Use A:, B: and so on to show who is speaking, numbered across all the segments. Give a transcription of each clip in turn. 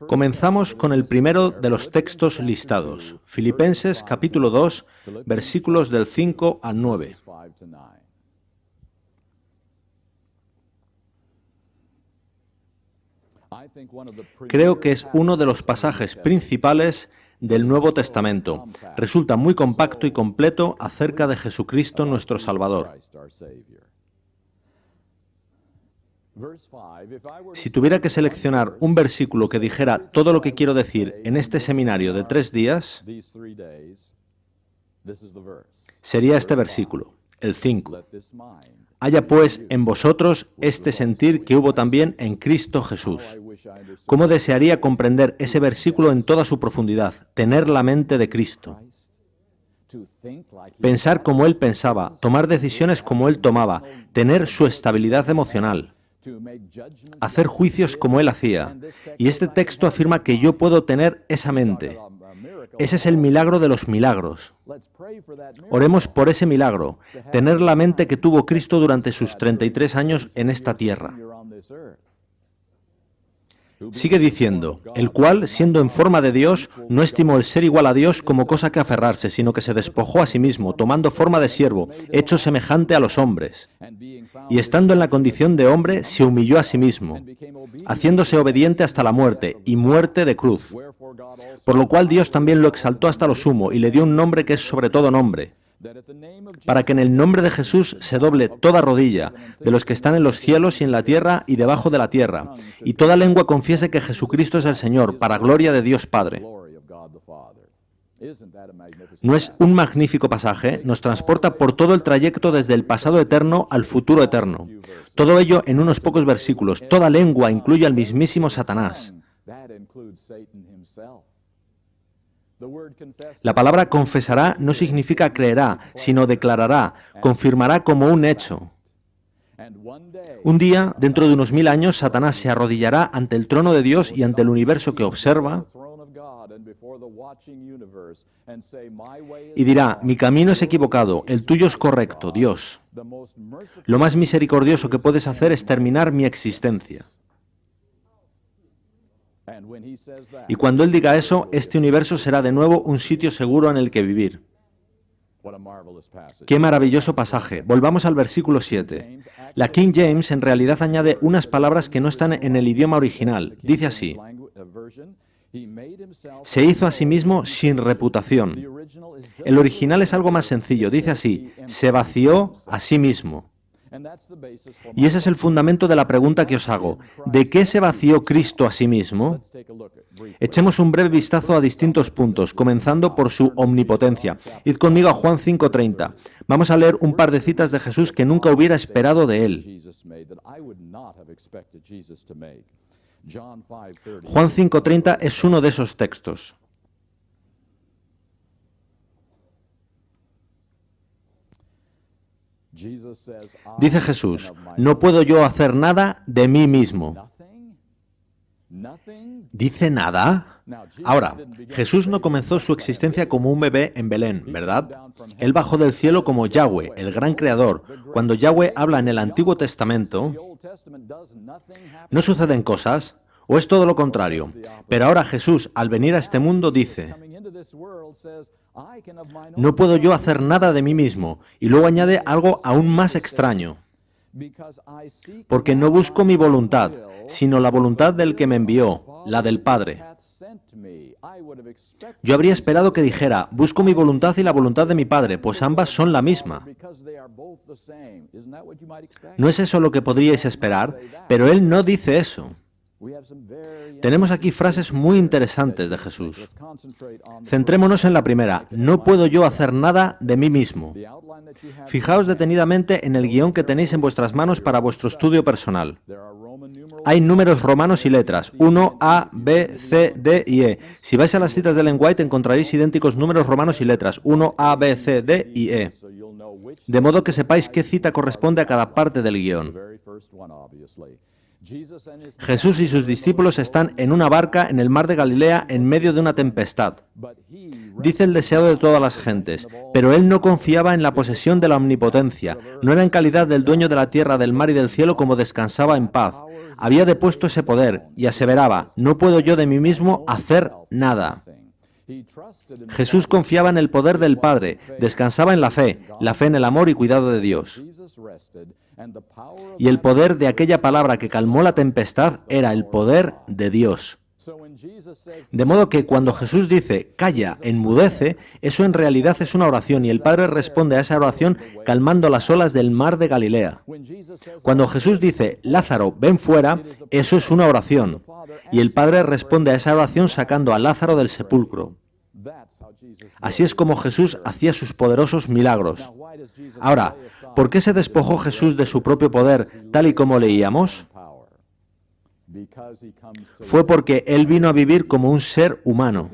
A: Comenzamos con el primero de los textos listados, Filipenses capítulo 2, versículos del 5 al 9. Creo que es uno de los pasajes principales del Nuevo Testamento. Resulta muy compacto y completo acerca de Jesucristo nuestro Salvador. Si tuviera que seleccionar un versículo que dijera todo lo que quiero decir en este seminario de 3 días, sería este versículo, el 5. Haya pues en vosotros este sentir que hubo también en Cristo Jesús. ¿Cómo desearía comprender ese versículo en toda su profundidad? Tener la mente de Cristo. Pensar como Él pensaba, tomar decisiones como Él tomaba, tener su estabilidad emocional, hacer juicios como Él hacía. Y este texto afirma que yo puedo tener esa mente. Ese es el milagro de los milagros. Oremos por ese milagro, tener la mente que tuvo Cristo durante sus 33 años en esta tierra. Sigue diciendo, el cual, siendo en forma de Dios, no estimó el ser igual a Dios como cosa que aferrarse, sino que se despojó a sí mismo, tomando forma de siervo, hecho semejante a los hombres. Y estando en la condición de hombre, se humilló a sí mismo, haciéndose obediente hasta la muerte, y muerte de cruz. Por lo cual Dios también lo exaltó hasta lo sumo, y le dio un nombre que es sobre todo nombre, para que en el nombre de Jesús se doble toda rodilla, de los que están en los cielos y en la tierra y debajo de la tierra, y toda lengua confiese que Jesucristo es el Señor, para gloria de Dios Padre. ¿No es un magnífico pasaje? Nos transporta por todo el trayecto desde el pasado eterno al futuro eterno. Todo ello en unos pocos versículos. Toda lengua incluye al mismísimo Satanás. La palabra confesará no significa creerá, sino declarará, confirmará como un hecho. Un día, dentro de unos 1000 años, Satanás se arrodillará ante el trono de Dios y ante el universo que observa y dirá, mi camino es equivocado, el tuyo es correcto, Dios. Lo más misericordioso que puedes hacer es terminar mi existencia. Y cuando Él diga eso, este universo será de nuevo un sitio seguro en el que vivir. ¡Qué maravilloso pasaje! Volvamos al versículo 7. La King James en realidad añade unas palabras que no están en el idioma original. Dice así, se hizo a sí mismo sin reputación. El original es algo más sencillo. Dice así, se vació a sí mismo. Y ese es el fundamento de la pregunta que os hago. ¿De qué se vació Cristo a sí mismo? Echemos un breve vistazo a distintos puntos, comenzando por su omnipotencia. Id conmigo a Juan 5:30. Vamos a leer un par de citas de Jesús que nunca hubiera esperado de Él. Juan 5:30 es uno de esos textos. Dice Jesús, no puedo yo hacer nada de mí mismo. ¿Dice nada? Ahora, Jesús no comenzó su existencia como un bebé en Belén, ¿verdad? Él bajó del cielo como Yahweh, el gran creador. Cuando Yahweh habla en el Antiguo Testamento, ¿no suceden cosas? ¿O es todo lo contrario? Pero ahora Jesús, al venir a este mundo, dice, no puedo yo hacer nada de mí mismo. Y luego añade algo aún más extraño. Porque no busco mi voluntad, sino la voluntad del que me envió, la del Padre. Yo habría esperado que dijera, busco mi voluntad y la voluntad de mi Padre, pues ambas son la misma. ¿No es eso lo que podríais esperar? Pero Él no dice eso. Tenemos aquí frases muy interesantes de Jesús. Centrémonos en la primera. No puedo yo hacer nada de mí mismo. Fijaos detenidamente en el guión que tenéis en vuestras manos para vuestro estudio personal. Hay números romanos y letras, 1, A, B, C, D y E. Si vais a las citas de Ellen White encontraréis idénticos números romanos y letras, 1, A, B, C, D y E. De modo que sepáis qué cita corresponde a cada parte del guión. Jesús y sus discípulos están en una barca en el mar de Galilea en medio de una tempestad. Dice el deseado de todas las gentes, pero él no confiaba en la posesión de la omnipotencia, no era en calidad del dueño de la tierra, del mar y del cielo como descansaba en paz. Había depuesto ese poder y aseveraba, no puedo yo de mí mismo hacer nada. Jesús confiaba en el poder del Padre, descansaba en la fe en el amor y cuidado de Dios. Y el poder de aquella palabra que calmó la tempestad era el poder de Dios. De modo que cuando Jesús dice, calla, enmudece, eso en realidad es una oración y el Padre responde a esa oración calmando las olas del mar de Galilea. Cuando Jesús dice, Lázaro, ven fuera, eso es una oración y el Padre responde a esa oración sacando a Lázaro del sepulcro. Así es como Jesús hacía sus poderosos milagros. Ahora, ¿por qué se despojó Jesús de su propio poder, tal y como leíamos? Fue porque Él vino a vivir como un ser humano.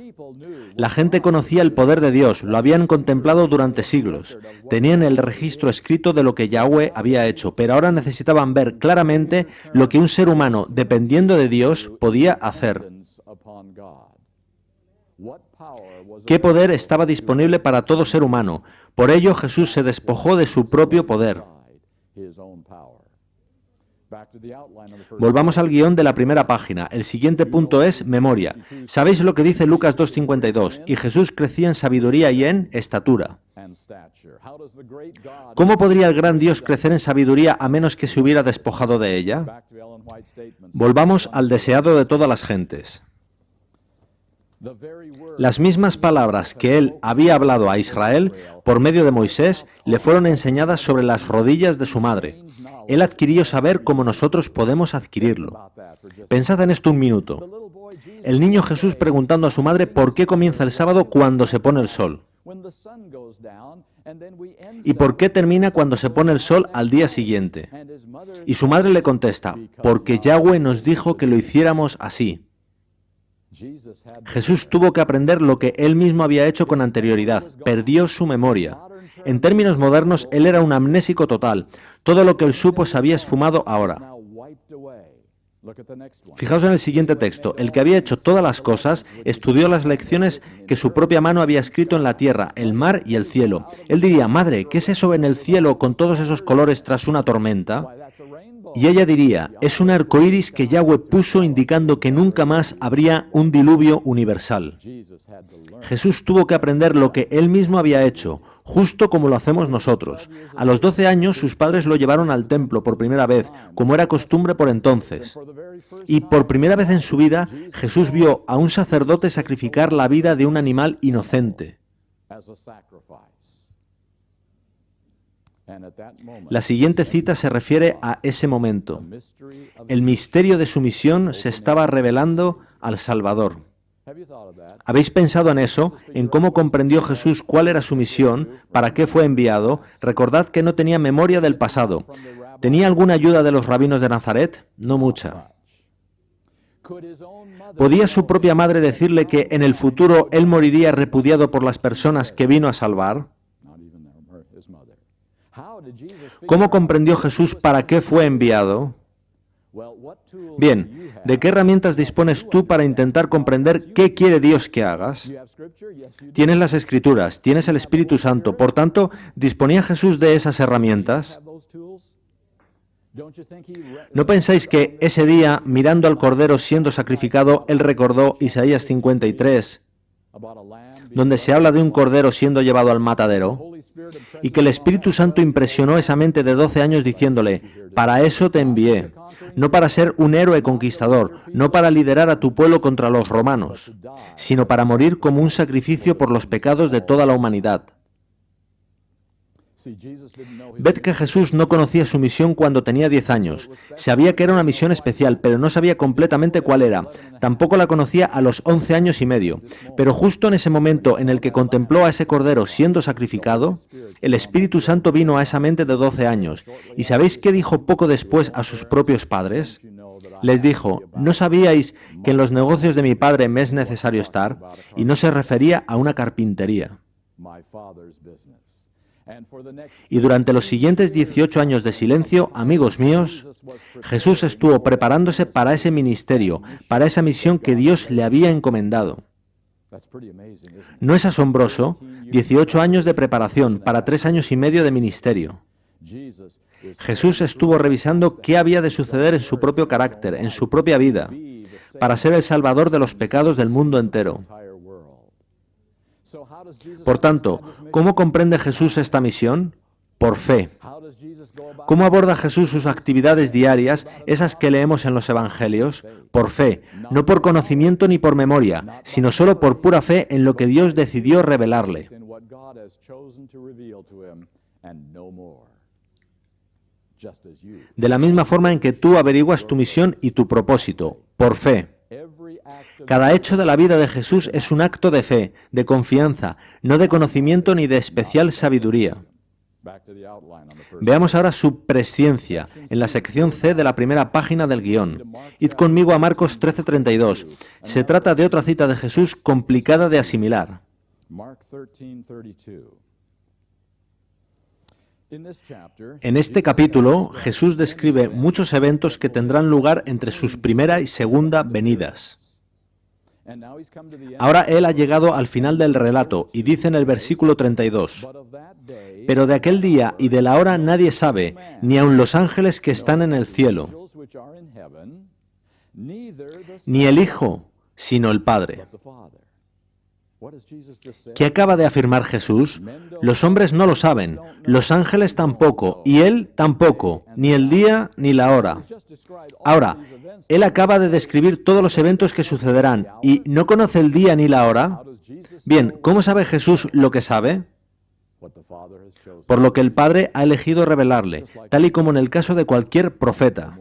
A: La gente conocía el poder de Dios, lo habían contemplado durante siglos. Tenían el registro escrito de lo que Yahweh había hecho, pero ahora necesitaban ver claramente lo que un ser humano, dependiendo de Dios, podía hacer. ¿Qué poder estaba disponible para todo ser humano? Por ello Jesús se despojó de su propio poder. Volvamos al guión de la primera página. El siguiente punto es memoria. ¿Sabéis lo que dice Lucas 2:52? Y Jesús crecía en sabiduría y en estatura. ¿Cómo podría el gran Dios crecer en sabiduría a menos que se hubiera despojado de ella? Volvamos al deseado de todas las gentes. Las mismas palabras que él había hablado a Israel por medio de Moisés le fueron enseñadas sobre las rodillas de su madre. Él adquirió saber como nosotros podemos adquirirlo. Pensad en esto un minuto. El niño Jesús preguntando a su madre por qué comienza el sábado cuando se pone el sol. ¿Y por qué termina cuando se pone el sol al día siguiente? Y su madre le contesta, porque Yahweh nos dijo que lo hiciéramos así. Jesús tuvo que aprender lo que él mismo había hecho con anterioridad. Perdió su memoria. En términos modernos, él era un amnésico total. Todo lo que él supo se había esfumado ahora. Fijaos en el siguiente texto. El que había hecho todas las cosas estudió las lecciones que su propia mano había escrito en la tierra, el mar y el cielo. Él diría, madre, ¿qué es eso en el cielo con todos esos colores tras una tormenta? Y ella diría, es un arco iris que Yahweh puso indicando que nunca más habría un diluvio universal. Jesús tuvo que aprender lo que él mismo había hecho, justo como lo hacemos nosotros. A los 12 años sus padres lo llevaron al templo por primera vez, como era costumbre por entonces. Y por primera vez en su vida, Jesús vio a un sacerdote sacrificar la vida de un animal inocente. La siguiente cita se refiere a ese momento. El misterio de su misión se estaba revelando al Salvador. ¿Habéis pensado en eso? ¿En cómo comprendió Jesús cuál era su misión? ¿Para qué fue enviado? Recordad que no tenía memoria del pasado. ¿Tenía alguna ayuda de los rabinos de Nazaret? No mucha. ¿Podía su propia madre decirle que en el futuro él moriría repudiado por las personas que vino a salvar? ¿Cómo comprendió Jesús para qué fue enviado? Bien, ¿de qué herramientas dispones tú para intentar comprender qué quiere Dios que hagas? Tienes las Escrituras, tienes el Espíritu Santo, por tanto, ¿disponía Jesús de esas herramientas? ¿No pensáis que ese día, mirando al Cordero siendo sacrificado, él recordó Isaías 53, donde se habla de un Cordero siendo llevado al matadero? Y que el Espíritu Santo impresionó esa mente de 12 años diciéndole, para eso te envié, no para ser un héroe conquistador, no para liderar a tu pueblo contra los romanos, sino para morir como un sacrificio por los pecados de toda la humanidad. Ved que Jesús no conocía su misión cuando tenía 10 años. Sabía que era una misión especial, pero no sabía completamente cuál era. Tampoco la conocía a los 11 años y medio. Pero justo en ese momento en el que contempló a ese cordero siendo sacrificado, el Espíritu Santo vino a esa mente de 12 años. ¿Y sabéis qué dijo poco después a sus propios padres? Les dijo, ¿no sabíais que en los negocios de mi padre me es necesario estar? Y no se refería a una carpintería. Y durante los siguientes 18 años de silencio, amigos míos, Jesús estuvo preparándose para ese ministerio, para esa misión que Dios le había encomendado. ¿No es asombroso? 18 años de preparación para 3 años y medio de ministerio. Jesús estuvo revisando qué había de suceder en su propio carácter, en su propia vida, para ser el Salvador de los pecados del mundo entero. Por tanto, ¿cómo comprende Jesús esta misión? Por fe. ¿Cómo aborda Jesús sus actividades diarias, esas que leemos en los Evangelios? Por fe, no por conocimiento ni por memoria, sino solo por pura fe en lo que Dios decidió revelarle. De la misma forma en que tú averiguas tu misión y tu propósito, por fe. Cada hecho de la vida de Jesús es un acto de fe, de confianza, no de conocimiento ni de especial sabiduría. Veamos ahora su presciencia, en la sección C de la primera página del guión. Id conmigo a Marcos 13:32. Se trata de otra cita de Jesús complicada de asimilar. En este capítulo, Jesús describe muchos eventos que tendrán lugar entre sus primera y segunda venidas. Ahora Él ha llegado al final del relato y dice en el versículo 32, «Pero de aquel día y de la hora nadie sabe, ni aun los ángeles que están en el cielo, ni el Hijo, sino el Padre». ¿Qué acaba de afirmar Jesús? Los hombres no lo saben, los ángeles tampoco, y Él tampoco, ni el día ni la hora. Ahora, Él acaba de describir todos los eventos que sucederán, ¿y no conoce el día ni la hora? Bien, ¿cómo sabe Jesús lo que sabe? Por lo que el Padre ha elegido revelarle, tal y como en el caso de cualquier profeta.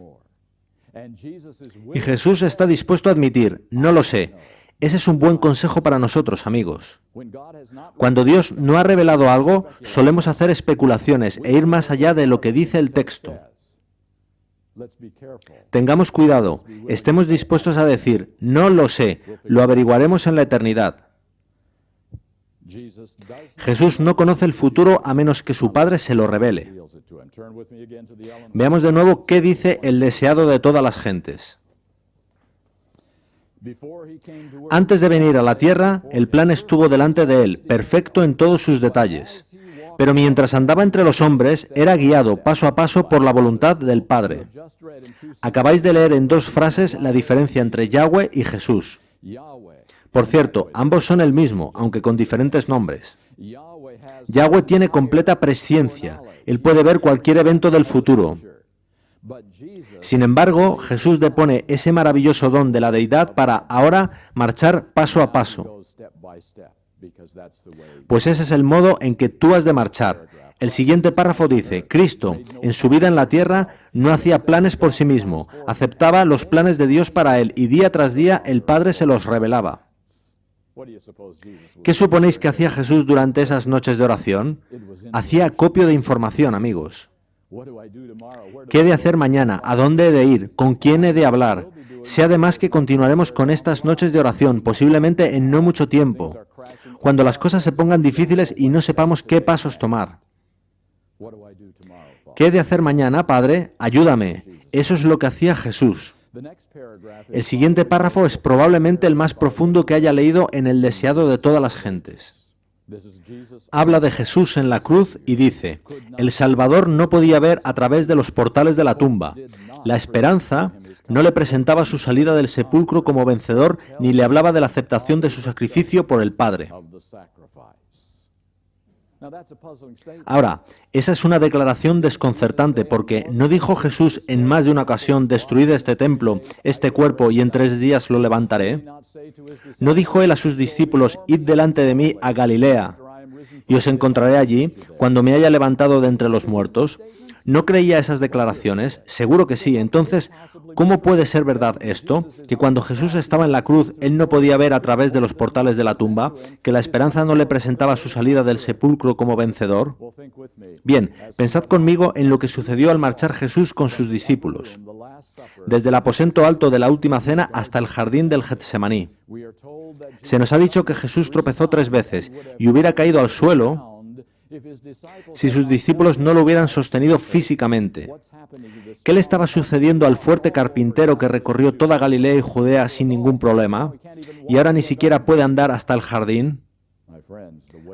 A: Y Jesús está dispuesto a admitir, no lo sé. Ese es un buen consejo para nosotros, amigos. Cuando Dios no ha revelado algo, solemos hacer especulaciones e ir más allá de lo que dice el texto. Tengamos cuidado, estemos dispuestos a decir, no lo sé, lo averiguaremos en la eternidad. Jesús no conoce el futuro a menos que su Padre se lo revele. Veamos de nuevo qué dice el deseado de todas las gentes. Antes de venir a la tierra, el plan estuvo delante de él, perfecto en todos sus detalles. Pero mientras andaba entre los hombres, era guiado paso a paso por la voluntad del Padre. Acabáis de leer en 2 frases la diferencia entre Yahweh y Jesús. Por cierto, ambos son el mismo, aunque con diferentes nombres. Yahweh tiene completa presciencia. Él puede ver cualquier evento del futuro. Sin embargo, Jesús depone ese maravilloso don de la deidad para ahora marchar paso a paso. Pues ese es el modo en que tú has de marchar. El siguiente párrafo dice, Cristo, en su vida en la tierra, no hacía planes por sí mismo, aceptaba los planes de Dios para él y día tras día el Padre se los revelaba. ¿Qué suponéis que hacía Jesús durante esas noches de oración? Hacía acopio de información, amigos. ¿Qué he de hacer mañana? ¿A dónde he de ir? ¿Con quién he de hablar? Sé además que continuaremos con estas noches de oración, posiblemente en no mucho tiempo, cuando las cosas se pongan difíciles y no sepamos qué pasos tomar. ¿Qué he de hacer mañana, Padre? Ayúdame. Eso es lo que hacía Jesús. El siguiente párrafo es probablemente el más profundo que haya leído en el deseado de todas las gentes. Habla de Jesús en la cruz y dice, el Salvador no podía ver a través de los portales de la tumba. La esperanza no le presentaba su salida del sepulcro como vencedor ni le hablaba de la aceptación de su sacrificio por el Padre. Ahora, esa es una declaración desconcertante porque ¿no dijo Jesús en más de una ocasión, destruid este templo, este cuerpo y en 3 días lo levantaré? ¿No dijo él a sus discípulos, id delante de mí a Galilea y os encontraré allí cuando me haya levantado de entre los muertos? ¿No creía esas declaraciones? Seguro que sí. Entonces, ¿cómo puede ser verdad esto? Que cuando Jesús estaba en la cruz, él no podía ver a través de los portales de la tumba, que la esperanza no le presentaba su salida del sepulcro como vencedor. Bien, pensad conmigo en lo que sucedió al marchar Jesús con sus discípulos, desde el aposento alto de la última cena hasta el jardín del Getsemaní. Se nos ha dicho que Jesús tropezó 3 veces y hubiera caído al suelo si sus discípulos no lo hubieran sostenido físicamente? ¿Qué le estaba sucediendo al fuerte carpintero que recorrió toda Galilea y Judea sin ningún problema y ahora ni siquiera puede andar hasta el jardín?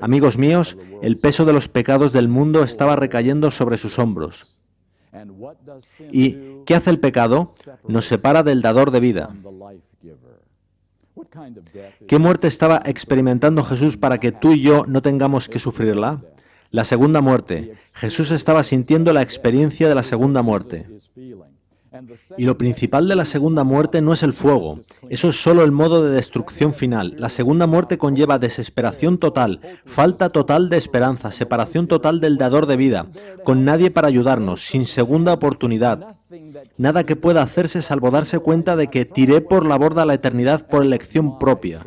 A: Amigos míos, el peso de los pecados del mundo estaba recayendo sobre sus hombros. ¿Y qué hace el pecado? Nos separa del dador de vida. ¿Qué muerte estaba experimentando Jesús para que tú y yo no tengamos que sufrirla? La segunda muerte. Jesús estaba sintiendo la experiencia de la segunda muerte. Y lo principal de la segunda muerte no es el fuego. Eso es solo el modo de destrucción final. La segunda muerte conlleva desesperación total, falta total de esperanza, separación total del dador de vida, con nadie para ayudarnos, sin segunda oportunidad. Nada que pueda hacerse salvo darse cuenta de que tiré por la borda la eternidad por elección propia.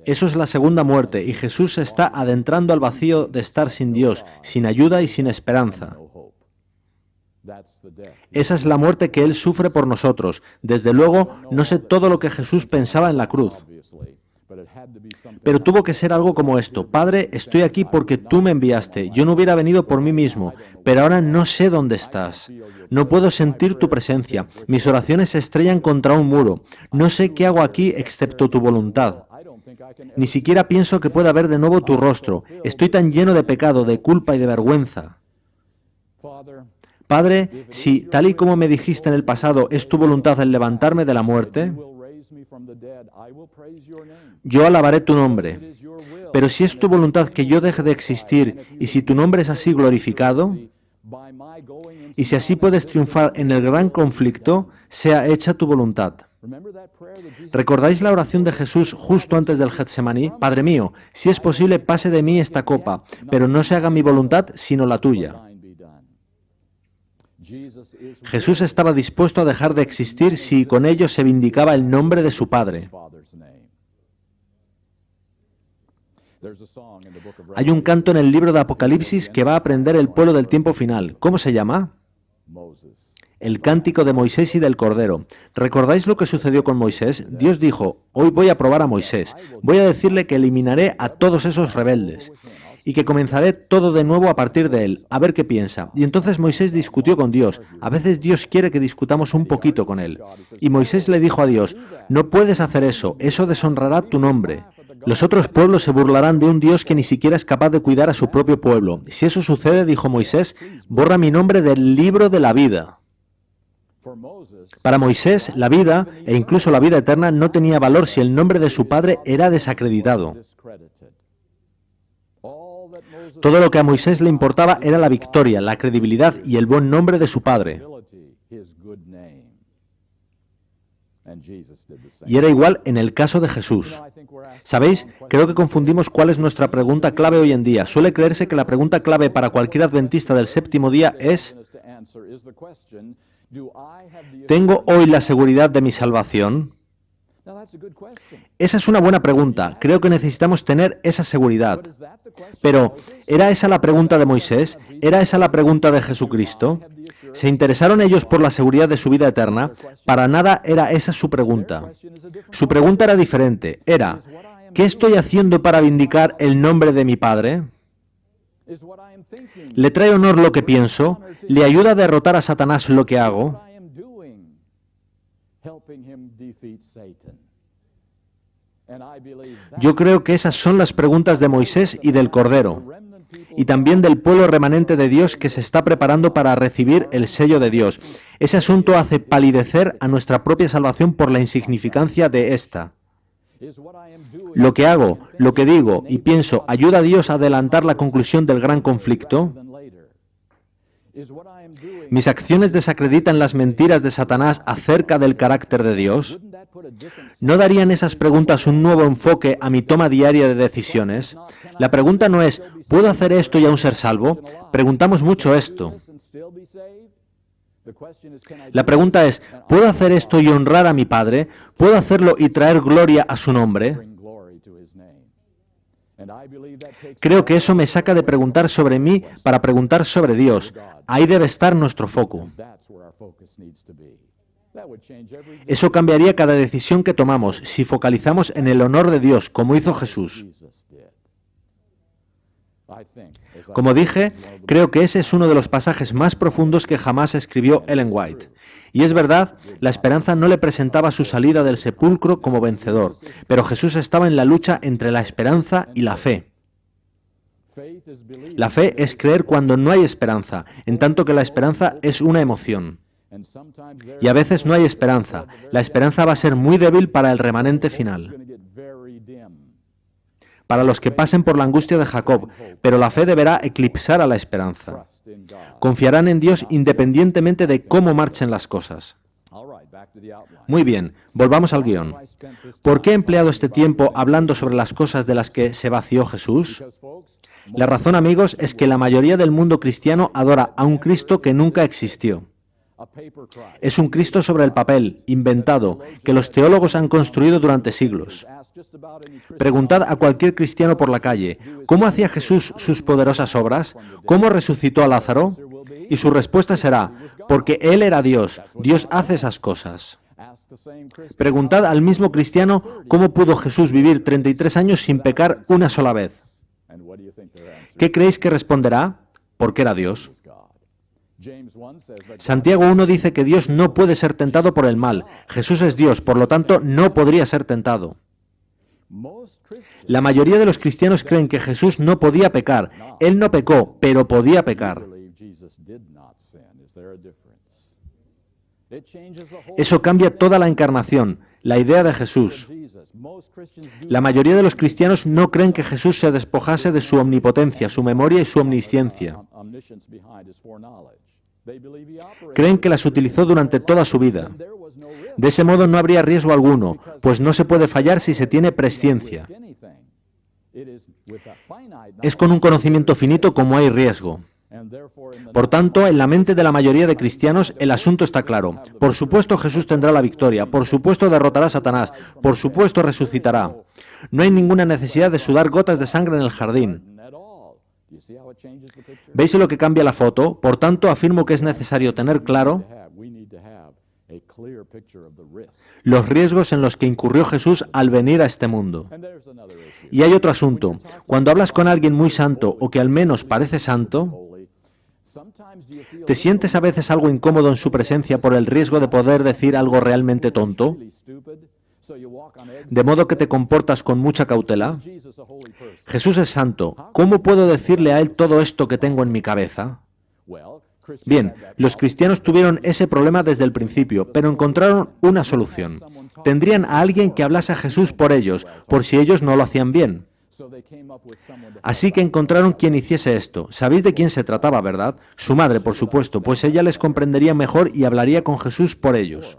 A: Eso es la segunda muerte, y Jesús se está adentrando al vacío de estar sin Dios, sin ayuda y sin esperanza. Esa es la muerte que Él sufre por nosotros. Desde luego, no sé todo lo que Jesús pensaba en la cruz. Pero tuvo que ser algo como esto: Padre, estoy aquí porque tú me enviaste. Yo no hubiera venido por mí mismo, pero ahora no sé dónde estás. No puedo sentir tu presencia. Mis oraciones se estrellan contra un muro. No sé qué hago aquí excepto tu voluntad. Ni siquiera pienso que pueda ver de nuevo tu rostro. Estoy tan lleno de pecado, de culpa y de vergüenza. Padre, si, tal y como me dijiste en el pasado, es tu voluntad el levantarme de la muerte, yo alabaré tu nombre. Pero si es tu voluntad que yo deje de existir, y si tu nombre es así glorificado, y si así puedes triunfar en el gran conflicto, sea hecha tu voluntad. ¿Recordáis la oración de Jesús justo antes del Getsemaní? Padre mío, si es posible, pase de mí esta copa, pero no se haga mi voluntad, sino la tuya. Jesús estaba dispuesto a dejar de existir si con ello se vindicaba el nombre de su Padre. Hay un canto en el libro de Apocalipsis que va a aprender el pueblo del tiempo final. ¿Cómo se llama? El cántico de Moisés y del Cordero. ¿Recordáis lo que sucedió con Moisés? Dios dijo: hoy voy a probar a Moisés. Voy a decirle que eliminaré a todos esos rebeldes y que comenzaré todo de nuevo a partir de él, a ver qué piensa. Y entonces Moisés discutió con Dios. A veces Dios quiere que discutamos un poquito con él. Y Moisés le dijo a Dios: no puedes hacer eso deshonrará tu nombre. Los otros pueblos se burlarán de un Dios que ni siquiera es capaz de cuidar a su propio pueblo. Si eso sucede, dijo Moisés, borra mi nombre del libro de la vida. Para Moisés, la vida, e incluso la vida eterna, no tenía valor si el nombre de su padre era desacreditado. Todo lo que a Moisés le importaba era la victoria, la credibilidad y el buen nombre de su padre. Y era igual en el caso de Jesús. ¿Sabéis? Creo que confundimos cuál es nuestra pregunta clave hoy en día. Suele creerse que la pregunta clave para cualquier adventista del séptimo día es: ¿tengo hoy la seguridad de mi salvación? Esa es una buena pregunta. Creo que necesitamos tener esa seguridad. Pero, ¿era esa la pregunta de Moisés? ¿Era esa la pregunta de Jesucristo? ¿Se interesaron ellos por la seguridad de su vida eterna? Para nada era esa su pregunta. Su pregunta era diferente. Era: ¿qué estoy haciendo para vindicar el nombre de mi Padre? ¿Le trae honor lo que pienso? ¿Le ayuda a derrotar a Satanás lo que hago? Yo creo que esas son las preguntas de Moisés y del Cordero, y también del pueblo remanente de Dios que se está preparando para recibir el sello de Dios. Ese asunto hace palidecer a nuestra propia salvación por la insignificancia de esta. Lo que hago, lo que digo y pienso, ¿ayuda a Dios a adelantar la conclusión del gran conflicto? ¿Mis acciones desacreditan las mentiras de Satanás acerca del carácter de Dios? ¿No darían esas preguntas un nuevo enfoque a mi toma diaria de decisiones? La pregunta no es: ¿puedo hacer esto y aún ser salvo? Preguntamos mucho esto. La pregunta es: ¿puedo hacer esto y honrar a mi Padre? ¿Puedo hacerlo y traer gloria a su nombre? Creo que eso me saca de preguntar sobre mí para preguntar sobre Dios. Ahí debe estar nuestro foco. Eso cambiaría cada decisión que tomamos si focalizamos en el honor de Dios, como hizo Jesús. Como dije, creo que ese es uno de los pasajes más profundos que jamás escribió Ellen White. Y es verdad, la esperanza no le presentaba su salida del sepulcro como vencedor, pero Jesús estaba en la lucha entre la esperanza y la fe. La fe es creer cuando no hay esperanza, en tanto que la esperanza es una emoción. Y a veces no hay esperanza. La esperanza va a ser muy débil para el remanente final, para los que pasen por la angustia de Jacob, pero la fe deberá eclipsar a la esperanza. Confiarán en Dios independientemente de cómo marchen las cosas. Muy bien, volvamos al guión. ¿Por qué he empleado este tiempo hablando sobre las cosas de las que se vació Jesús? La razón, amigos, es que la mayoría del mundo cristiano adora a un Cristo que nunca existió. Es un Cristo sobre el papel, inventado, que los teólogos han construido durante siglos. Preguntad a cualquier cristiano por la calle, ¿cómo hacía Jesús sus poderosas obras? ¿Cómo resucitó a Lázaro? Y su respuesta será, porque Él era Dios, Dios hace esas cosas. Preguntad al mismo cristiano cómo pudo Jesús vivir 33 años sin pecar una sola vez. ¿Qué creéis que responderá? Porque era Dios. Santiago 1 dice que Dios no puede ser tentado por el mal. Jesús es Dios, por lo tanto, no podría ser tentado. La mayoría de los cristianos creen que Jesús no podía pecar. Él no pecó, pero podía pecar. Eso cambia toda la encarnación, la idea de Jesús. La mayoría de los cristianos no creen que Jesús se despojase de su omnipotencia, su memoria y su omnisciencia. Creen que las utilizó durante toda su vida. De ese modo no habría riesgo alguno, pues no se puede fallar si se tiene presciencia. Es con un conocimiento finito como hay riesgo. Por tanto, en la mente de la mayoría de cristianos el asunto está claro. Por supuesto Jesús tendrá la victoria, por supuesto derrotará a Satanás, por supuesto resucitará. No hay ninguna necesidad de sudar gotas de sangre en el jardín. ¿Veis lo que cambia la foto? Por tanto, afirmo que es necesario tener claro los riesgos en los que incurrió Jesús al venir a este mundo. Y hay otro asunto. Cuando hablas con alguien muy santo o que al menos parece santo, ¿te sientes a veces algo incómodo en su presencia por el riesgo de poder decir algo realmente tonto? ¿De modo que te comportas con mucha cautela? Jesús es santo. ¿Cómo puedo decirle a Él todo esto que tengo en mi cabeza? Bien, los cristianos tuvieron ese problema desde el principio, pero encontraron una solución. Tendrían a alguien que hablase a Jesús por ellos, por si ellos no lo hacían bien. Así que encontraron quien hiciese esto. ¿Sabéis de quién se trataba, verdad? Su madre, por supuesto, pues ella les comprendería mejor y hablaría con Jesús por ellos.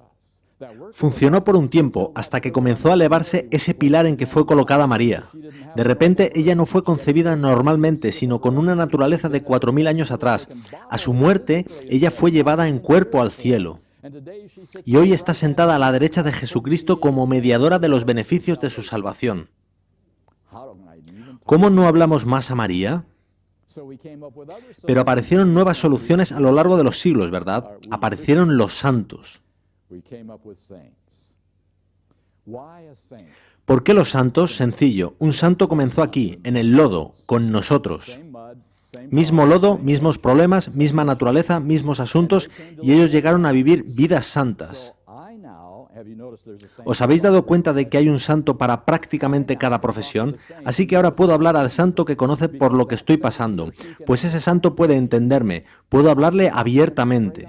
A: Funcionó por un tiempo, hasta que comenzó a elevarse ese pilar en que fue colocada María. De repente, ella no fue concebida normalmente, sino con una naturaleza de 4000 años atrás. A su muerte, ella fue llevada en cuerpo al cielo. Y hoy está sentada a la derecha de Jesucristo como mediadora de los beneficios de su salvación. ¿Cómo no hablamos más a María? Pero aparecieron nuevas soluciones a lo largo de los siglos, ¿verdad? Aparecieron los santos. ¿Por qué los santos? Sencillo. Un santo comenzó aquí, en el lodo, con nosotros. Mismo lodo, mismos problemas, misma naturaleza, mismos asuntos, y ellos llegaron a vivir vidas santas. ¿Os habéis dado cuenta de que hay un santo para prácticamente cada profesión? Así que ahora puedo hablar al santo que conoce por lo que estoy pasando, pues ese santo puede entenderme, puedo hablarle abiertamente.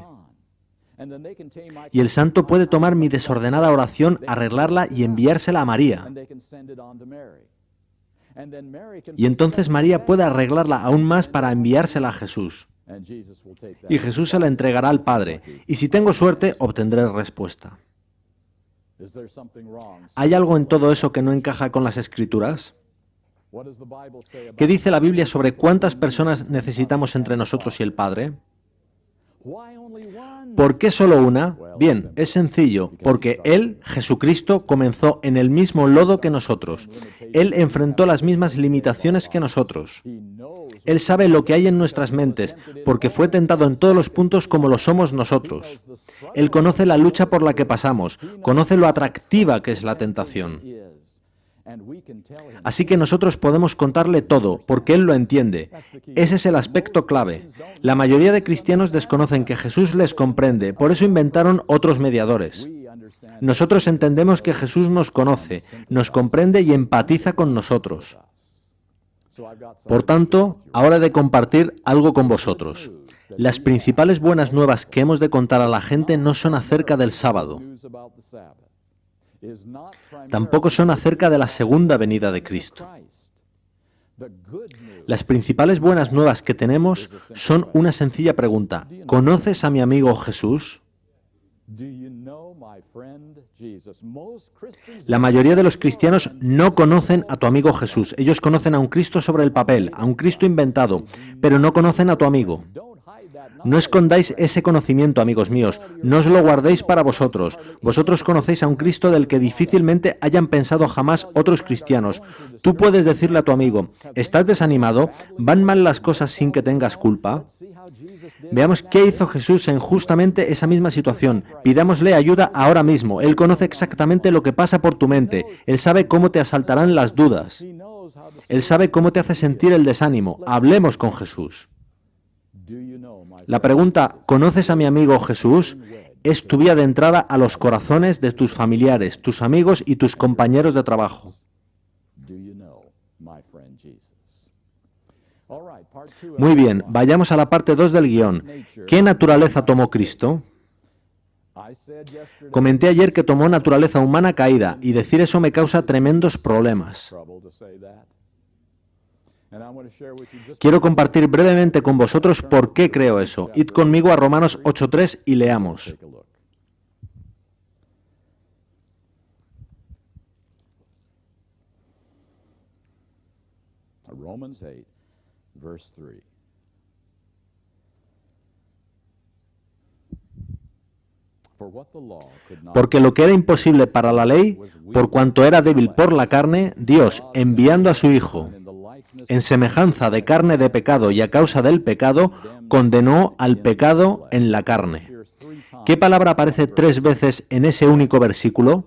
A: Y el santo puede tomar mi desordenada oración, arreglarla y enviársela a María. Y entonces María puede arreglarla aún más para enviársela a Jesús. Y Jesús se la entregará al Padre, y si tengo suerte, obtendré respuesta. ¿Hay algo en todo eso que no encaja con las Escrituras? ¿Qué dice la Biblia sobre cuántas personas necesitamos entre nosotros y el Padre? ¿Por qué solo una? Bien, es sencillo, porque Él, Jesucristo, comenzó en el mismo lodo que nosotros. Él enfrentó las mismas limitaciones que nosotros. Él sabe lo que hay en nuestras mentes, porque fue tentado en todos los puntos como lo somos nosotros. Él conoce la lucha por la que pasamos, conoce lo atractiva que es la tentación. Así que nosotros podemos contarle todo, porque Él lo entiende. Ese es el aspecto clave. La mayoría de cristianos desconocen que Jesús les comprende, por eso inventaron otros mediadores. Nosotros entendemos que Jesús nos conoce, nos comprende y empatiza con nosotros. Por tanto, ahora he de compartir algo con vosotros. Las principales buenas nuevas que hemos de contar a la gente no son acerca del sábado. Tampoco son acerca de la segunda venida de Cristo. Las principales buenas nuevas que tenemos son una sencilla pregunta. ¿Conoces a mi amigo Jesús? La mayoría de los cristianos no conocen a tu amigo Jesús. Ellos conocen a un Cristo sobre el papel, a un Cristo inventado, pero no conocen a tu amigo. No escondáis ese conocimiento, amigos míos, no os lo guardéis para vosotros. Vosotros conocéis a un Cristo del que difícilmente hayan pensado jamás otros cristianos. Tú puedes decirle a tu amigo, ¿estás desanimado? ¿Van mal las cosas sin que tengas culpa? Veamos qué hizo Jesús en justamente esa misma situación. Pidámosle ayuda ahora mismo. Él conoce exactamente lo que pasa por tu mente. Él sabe cómo te asaltarán las dudas. Él sabe cómo te hace sentir el desánimo. Hablemos con Jesús. La pregunta, ¿conoces a mi amigo Jesús?, es tu vía de entrada a los corazones de tus familiares, tus amigos y tus compañeros de trabajo. Muy bien, vayamos a la parte 2 del guión. ¿Qué naturaleza tomó Cristo? Comenté ayer que tomó naturaleza humana caída, y decir eso me causa tremendos problemas. Quiero compartir brevemente con vosotros por qué creo eso. Id conmigo a Romanos 8:3 y leamos.
B: Romans 8, verse 3.
A: Porque lo que era imposible para la ley, por cuanto era débil por la carne, Dios, enviando a su Hijo, en semejanza de carne de pecado y a causa del pecado, condenó al pecado en la carne. ¿Qué palabra aparece 3 veces en ese único versículo?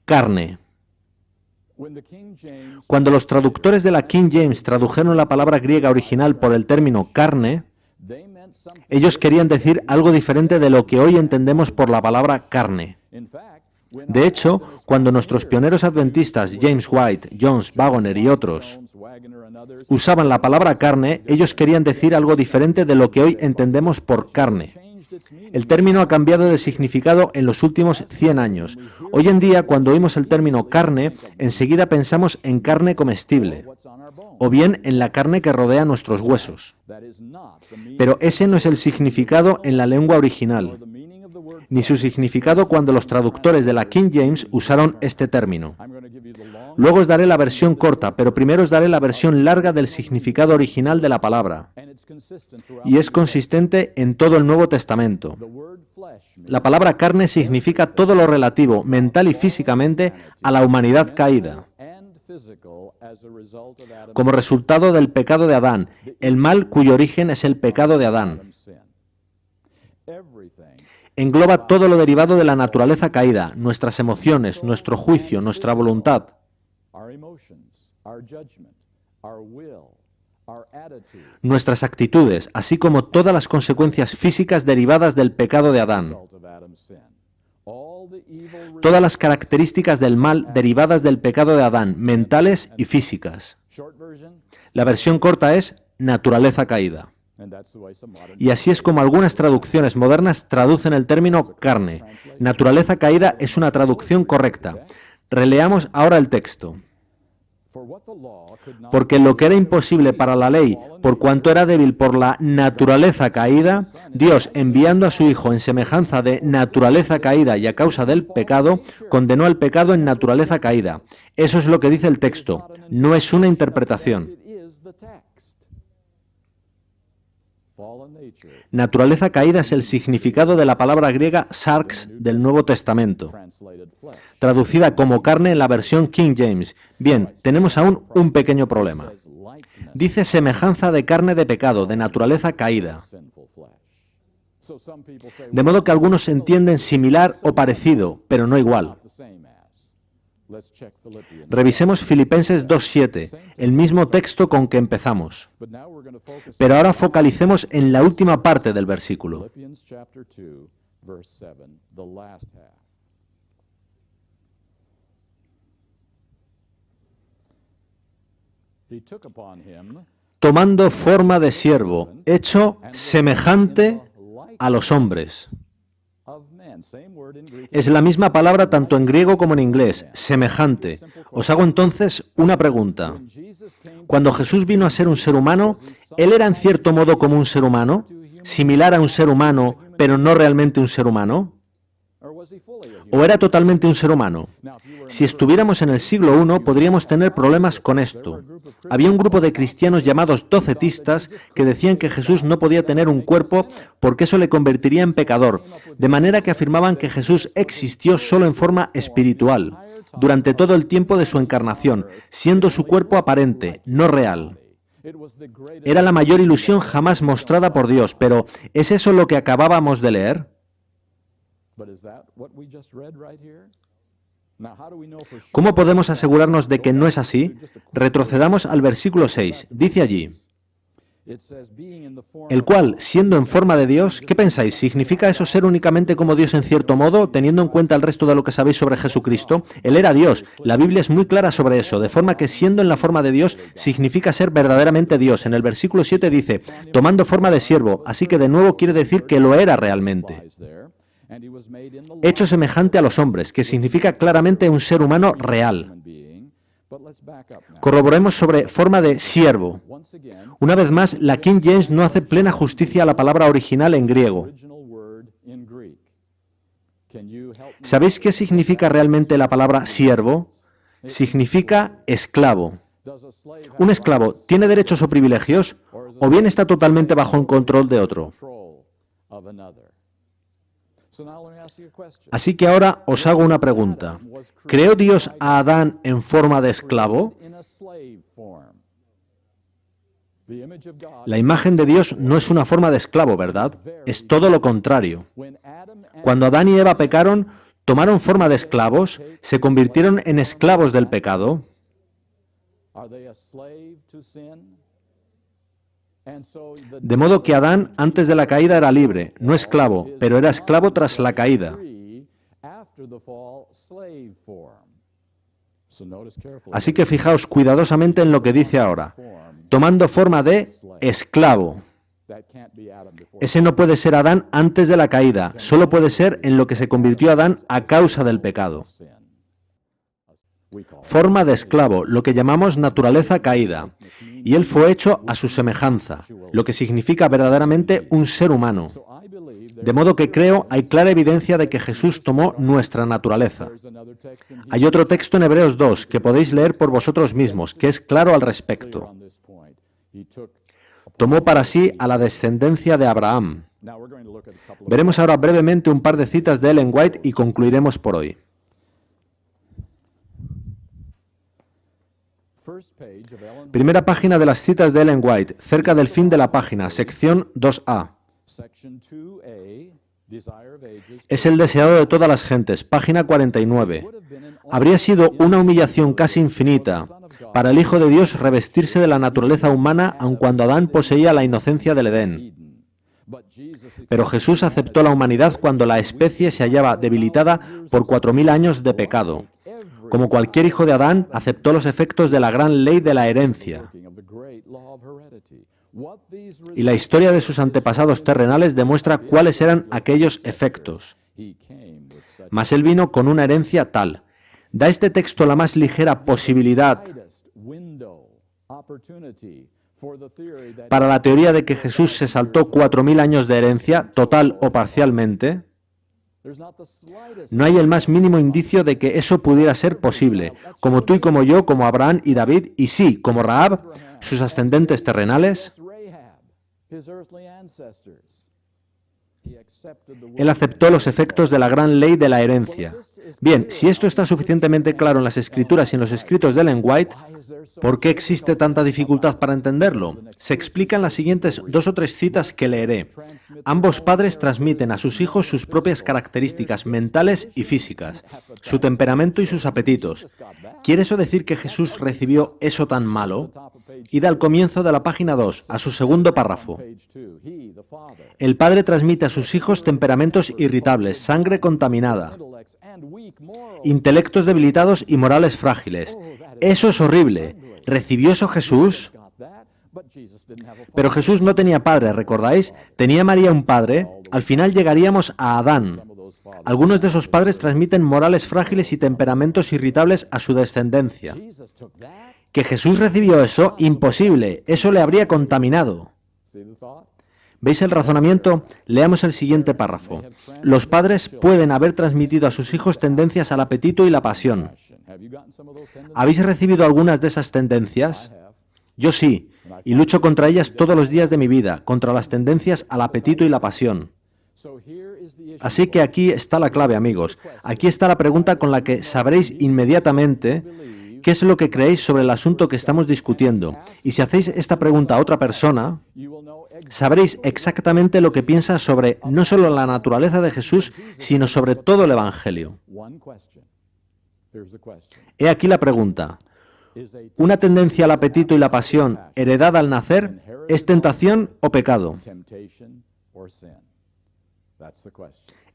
A: Carne. Cuando los traductores de la King James tradujeron la palabra griega original por el término carne, ellos querían decir algo diferente de lo que hoy entendemos por la palabra carne. De hecho, cuando nuestros pioneros adventistas, James White, Jones, Waggoner y otros, usaban la palabra carne, ellos querían decir algo diferente de lo que hoy entendemos por carne. El término ha cambiado de significado en los últimos 100 años. Hoy en día, cuando oímos el término carne, enseguida pensamos en carne comestible, o bien en la carne que rodea nuestros huesos. Pero ese no es el significado en la lengua original, ni su significado cuando los traductores de la King James usaron este término. Luego os daré la versión corta, pero primero os daré la versión larga del significado original de la palabra. Y es consistente en todo el Nuevo Testamento. La palabra carne significa todo lo relativo, mental y físicamente, a la humanidad caída. Como resultado del pecado de Adán, el mal cuyo origen es el pecado de Adán. Engloba todo lo derivado de la naturaleza caída, nuestras emociones, nuestro juicio, nuestra voluntad. Nuestras actitudes, así como todas las consecuencias físicas derivadas del pecado de Adán. Todas las características del mal derivadas del pecado de Adán, mentales y físicas. La versión corta es naturaleza caída. Y así es como algunas traducciones modernas traducen el término carne. Naturaleza caída es una traducción correcta. Releamos ahora el texto. Porque lo que era imposible para la ley, por cuanto era débil por la naturaleza caída, Dios, enviando a su Hijo en semejanza de naturaleza caída y a causa del pecado, condenó al pecado en naturaleza caída. Eso es lo que dice el texto, no es una interpretación. Naturaleza caída es el significado de la palabra griega sarx del Nuevo Testamento, traducida como carne en la versión King James. Bien, tenemos aún un pequeño problema. Dice semejanza de carne de pecado, de naturaleza caída. De modo que algunos entienden similar o parecido, pero no igual.
B: Let's check Philippians.
A: Revisemos Filipenses 2:7, el mismo texto con que empezamos.
B: But now we're going to focus
A: Pero ahora focalicemos en la última parte del versículo.
B: Philippians chapter 2, verse 7, the last half. He took upon him
A: Tomando forma de siervo, hecho semejante a los hombres.
B: of men. Same word in Greek.
A: Es la misma palabra tanto en griego como en inglés, semejante. Os hago entonces una pregunta.
B: Jesus came
A: Cuando Jesús vino a ser un ser humano, ¿Él era en cierto modo como un ser humano? ¿Similar a un ser humano, pero no realmente un ser humano?
B: or was he fully a human?
A: ¿O era totalmente un ser humano?
B: Now, if you were
A: Si estuviéramos en el siglo I, podríamos tener problemas con esto. Había un grupo de cristianos llamados docetistas que decían que Jesús no podía tener un cuerpo porque eso le convertiría en pecador, de manera que afirmaban que Jesús existió solo en forma espiritual, durante todo el tiempo de su encarnación, siendo su cuerpo aparente, no real.
B: it was the greatest.
A: Era la mayor ilusión jamás mostrada por Dios, pero ¿es eso lo que acabábamos de leer?
B: But is that what we just read right here? Now, how do we know for sure?
A: ¿Cómo podemos asegurarnos de que no es así? Retrocedamos al versículo 6. Dice allí,
B: It says, being in the form
A: el cual, siendo en forma de Dios, ¿qué pensáis? ¿Significa eso ser únicamente como Dios en cierto modo, teniendo en cuenta el resto de lo que sabéis sobre Jesucristo? Él era Dios. La Biblia es muy clara sobre eso, de forma que siendo en la forma de Dios significa ser verdaderamente Dios. En el versículo 7 dice, tomando forma de siervo, así que de nuevo quiere decir que lo era realmente.
B: lies there, and he was made in the
A: Hecho semejante a los hombres, que significa claramente un ser humano real.
B: human being. But let's back up now.
A: Corroboremos sobre forma de siervo.
B: Once again,
A: Una vez más, la King James no hace plena justicia a la palabra original en griego.
B: original word in Greek. Can you help me?
A: ¿Sabéis qué significa realmente la palabra siervo? Significa esclavo.
B: Does a slave have
A: ¿Un esclavo tiene derechos o privilegios? ¿O bien está totalmente bajo el control de otro?
B: control of another? So now let me ask you a question.
A: Así que ahora os hago una pregunta. ¿Creó Dios a Adán en forma de esclavo?
B: In a slave form. The image of God.
A: La imagen de Dios no es una forma de esclavo, ¿verdad? Es todo lo contrario.
B: When Adam and
A: Cuando Adán y Eva pecaron, tomaron forma de esclavos, se convirtieron en esclavos del pecado.
B: are they a slave to sin? And so the
A: De modo que Adán antes de la caída era libre, no esclavo, pero era esclavo tras la caída.
B: free after the fall slave form. So notice carefully.
A: Así que fijaos cuidadosamente en lo que dice ahora. Tomando forma de esclavo.
B: That can't be Adam before
A: Ese no puede ser Adán antes de la caída, solo puede ser en lo que se convirtió Adán a causa del pecado.
B: sin. We call it.
A: Forma de esclavo, lo que llamamos naturaleza caída. Y él fue hecho a su semejanza, lo que significa verdaderamente un ser humano.
B: So I believe
A: De modo que creo hay clara evidencia de que Jesús tomó nuestra naturaleza.
B: there's another text in
A: Hay otro texto en Hebreos 2 que podéis leer por vosotros mismos, que es claro al respecto.
B: on this point. He took.
A: Tomó para sí a la descendencia de Abraham.
B: Now we're going to look at a couple of
A: Veremos ahora brevemente un par de citas de Ellen White y concluiremos por hoy.
B: first page of Ellen
A: Primera página de las citas de Ellen White, cerca del fin de la página, sección 2A.
B: section 2A, Desire of Ages.
A: Es el deseado de todas las gentes, página 49.
B: Would have been an
A: Habría sido una humillación casi infinita para el Hijo de Dios revestirse de la naturaleza humana aun cuando Adán poseía la inocencia del Edén.
B: Eden. But Jesus
A: Pero Jesús aceptó la humanidad cuando la especie se hallaba debilitada por 4000 años de pecado. Como cualquier hijo de Adán, aceptó los efectos de la gran ley de la herencia.
B: of the great law of heredity. What these
A: Y la historia de sus antepasados terrenales demuestra cuáles eran aquellos efectos.
B: he came with such
A: Mas él vino con una herencia tal. ¿Da este texto la más ligera posibilidad
B: brightest window opportunity for the theory that
A: para la teoría de que Jesús se saltó 4000 años de herencia, total o parcialmente?
B: there's not the slightest
A: No hay el más mínimo indicio de que eso pudiera ser posible, como tú y como yo, como Abraham y David, y sí, como Rahab, sus ascendentes terrenales.
B: Rahab, his earthly ancestors. He accepted the
A: Él aceptó los efectos de la gran ley de la herencia. Bien, si esto está suficientemente claro en las Escrituras y en los escritos de Ellen White, ¿por qué existe tanta dificultad para entenderlo? Se explica en las siguientes 2 o 3 citas que leeré. Ambos padres transmiten a sus hijos sus propias características mentales y físicas, su temperamento y sus apetitos. ¿Quiere eso decir que Jesús recibió eso tan malo? Id al comienzo de la página 2, a su segundo párrafo. El padre transmite a sus hijos temperamentos irritables, sangre contaminada, intelectos debilitados y morales frágiles. Eso es horrible. ¿Recibió eso Jesús? Pero Jesús no tenía padre, ¿recordáis? Tenía María un padre. Al final llegaríamos a Adán. Algunos de esos padres transmiten morales frágiles y temperamentos irritables a su descendencia. ¿Que Jesús recibió eso? Imposible. Eso le habría contaminado. ¿Veis el razonamiento? Leamos el siguiente párrafo. Los padres pueden haber transmitido a sus hijos tendencias al apetito y la pasión. ¿Habéis recibido algunas de esas tendencias? Yo sí, y lucho contra ellas todos los días de mi vida, contra las tendencias al apetito y la pasión. Así que aquí está la clave, amigos. Aquí está la pregunta con la que sabréis inmediatamente qué es lo que creéis sobre el asunto que estamos discutiendo. Y si hacéis esta pregunta a otra persona, sabréis exactamente lo que piensa sobre no solo la naturaleza de Jesús, sino sobre todo el Evangelio. He aquí la pregunta. ¿Una tendencia al apetito y la pasión heredada al nacer es tentación o pecado?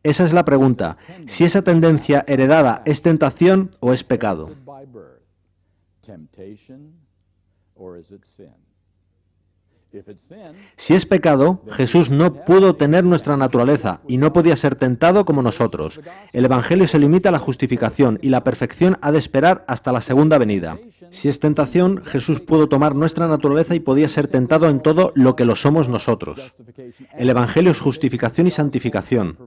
A: Esa es la pregunta. Si esa tendencia heredada es tentación o es pecado. Si es pecado, Jesús no pudo tener nuestra naturaleza y no podía ser tentado como nosotros. El Evangelio se limita a la justificación y la perfección ha de esperar hasta la segunda venida. Si es tentación, Jesús pudo tomar nuestra naturaleza y podía ser tentado en todo lo que lo somos nosotros. El Evangelio es justificación y santificación.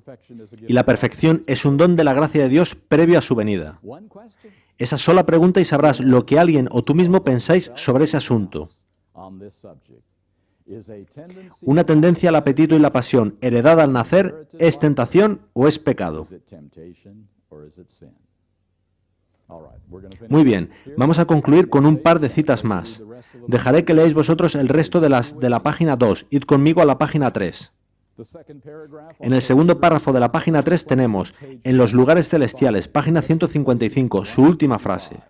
A: Y la perfección es un don de la gracia de Dios previo a su venida. Esa sola pregunta y sabrás lo que alguien o tú mismo pensáis sobre ese asunto. ¿Una tendencia al apetito y la pasión heredada al nacer es tentación o es pecado? Muy bien, vamos a concluir con un par de citas más. Dejaré que leáis vosotros el resto de la página 2. Id conmigo a la página 3. En el segundo párrafo de la página 3 tenemos, en los lugares celestiales, página 155, su última frase.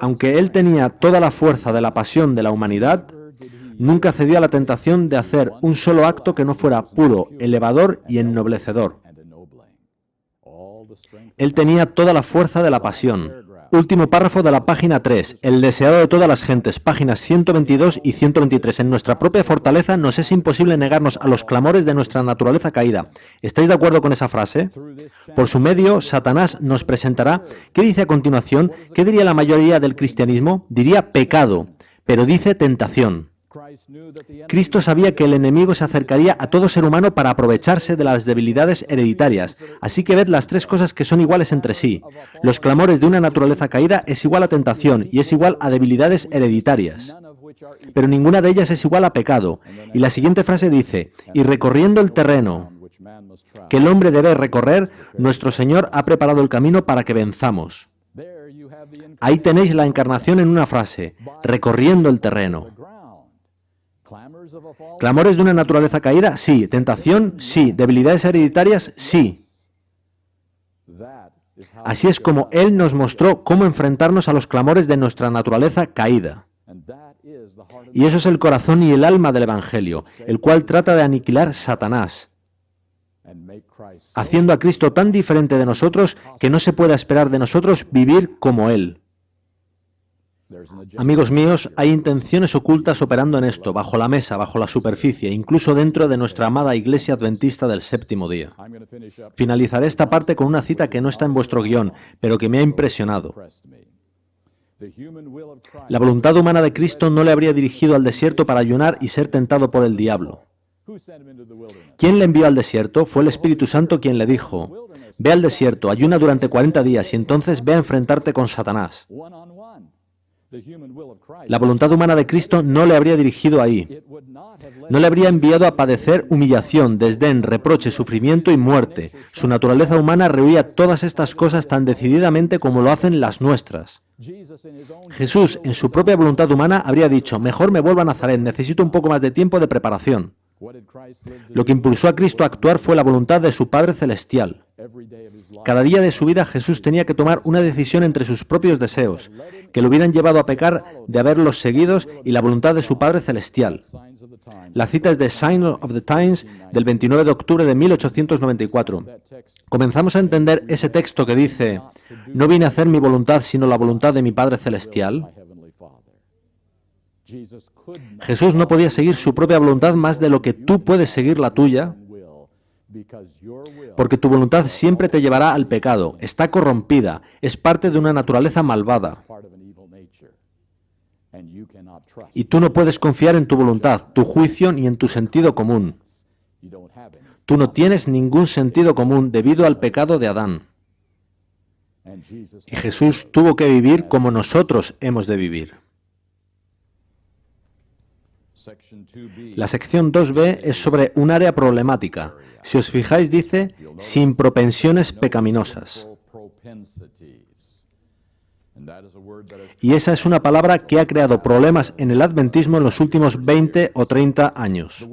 A: Aunque él tenía toda la fuerza de la pasión de la humanidad, nunca cedió a la tentación de hacer un solo acto que no fuera puro, elevador y ennoblecedor. Él tenía toda la fuerza de la pasión. Último párrafo de la página 3, el deseado de todas las gentes, páginas 122 y 123. En nuestra propia fortaleza nos es imposible negarnos a los clamores de nuestra naturaleza caída. ¿Estáis de acuerdo con esa frase? Por su medio, Satanás nos presentará. ¿Qué dice a continuación? ¿Qué diría la mayoría del cristianismo? Diría pecado, pero dice tentación. Cristo sabía que el enemigo se acercaría a todo ser humano para aprovecharse de las debilidades hereditarias. Así que ved las tres cosas que son iguales entre sí. Los clamores de una naturaleza caída es igual a tentación y es igual a debilidades hereditarias. Pero ninguna de ellas es igual a pecado. Y la siguiente frase dice, y recorriendo el terreno que el hombre debe recorrer, nuestro Señor ha preparado el camino para que venzamos. Ahí tenéis la encarnación en una frase, recorriendo el terreno. ¿Clamores de una naturaleza caída? Sí. ¿Tentación? Sí. ¿Debilidades hereditarias? Sí. Así es como Él nos mostró cómo enfrentarnos a los clamores de nuestra naturaleza caída. Y eso es el corazón y el alma del Evangelio, el cual trata de aniquilar Satanás, haciendo a Cristo tan diferente de nosotros que no se pueda esperar de nosotros vivir como Él. Amigos míos, hay intenciones ocultas operando en esto, bajo la mesa, bajo la superficie, incluso dentro de nuestra amada Iglesia Adventista del Séptimo Día. Finalizaré esta parte con una cita que no está en vuestro guión, pero que me ha impresionado. La voluntad humana de Cristo no le habría dirigido al desierto para ayunar y ser tentado por el diablo. ¿Quién le envió al desierto? Fue el Espíritu Santo quien le dijo, ve al desierto, ayuna durante 40 días y entonces ve a enfrentarte con Satanás. La voluntad humana de Cristo no le habría dirigido ahí. No le habría enviado a padecer humillación, desdén, reproche, sufrimiento y muerte. Su naturaleza humana rehuía todas estas cosas tan decididamente como lo hacen las nuestras. Jesús, en su propia voluntad humana, habría dicho: mejor me vuelvo a Nazaret, necesito un poco más de tiempo de preparación. Lo que impulsó a Cristo a actuar fue la voluntad de su Padre Celestial. Cada día de su vida Jesús tenía que tomar una decisión entre sus propios deseos, que lo hubieran llevado a pecar de haberlos seguidos, y la voluntad de su Padre Celestial. La cita es de Sign of the Times del 29 de octubre de 1894. Comenzamos a entender ese texto que dice: no vine a hacer mi voluntad sino la voluntad de mi Padre Celestial. Jesús no podía seguir su propia voluntad más de lo que tú puedes seguir la tuya, porque tu voluntad siempre te llevará al pecado, está corrompida, es parte de una naturaleza malvada. Y tú no puedes confiar en tu voluntad, tu juicio ni en tu sentido común. Tú no tienes ningún sentido común debido al pecado de Adán. Y Jesús tuvo que vivir como nosotros hemos de vivir. La sección 2b es sobre un área problemática. Si os fijáis, dice: sin propensiones pecaminosas. Y esa es una palabra que ha creado problemas en el adventismo en los últimos 20 o 30 años.